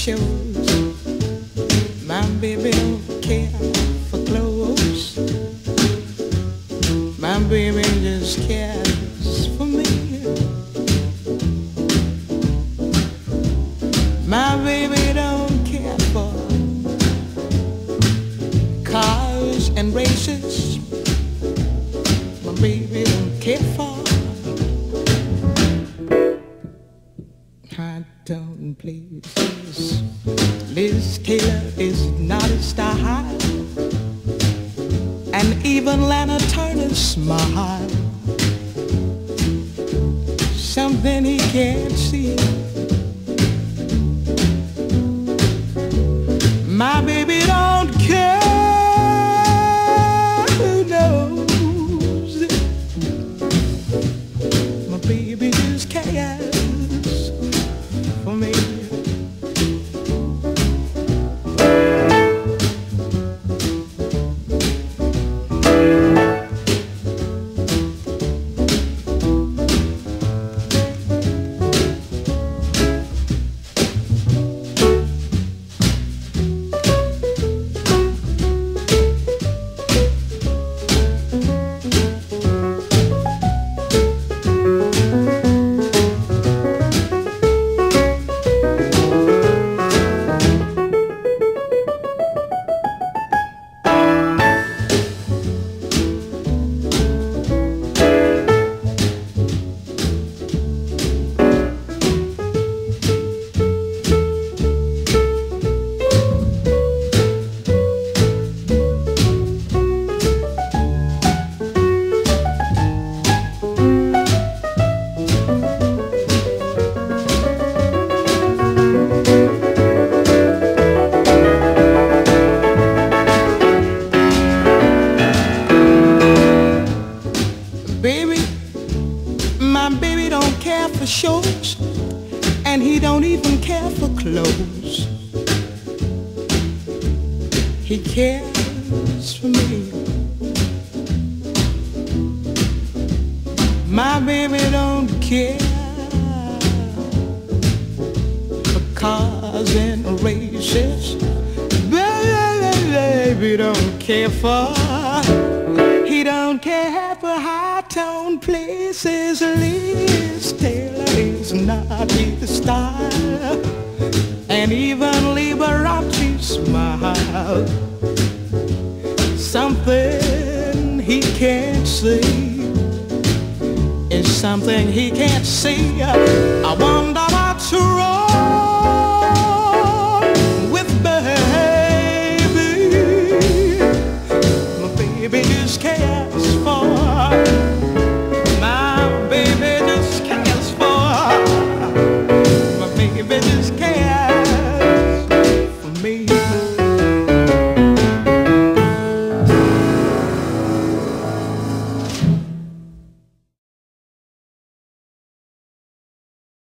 shows. My baby don't care for clothes. My baby just cares for me. My baby don't care for cars and races. My baby don't care for high-tone places. Liz Taylor is not a style, and even Lana Turner's smile, something he can't see. My baby don't care who knows. My baby just cares for me. Baby, my baby don't care for shows, and he don't even care for clothes. He cares for me. My baby don't care for cars and races. Baby don't care for, he don't care for high-tone places. Liz Taylor is not his style, and even Liberace smile, something he can't see is something he can't see. I wonder what's wrong with baby. My baby just can't.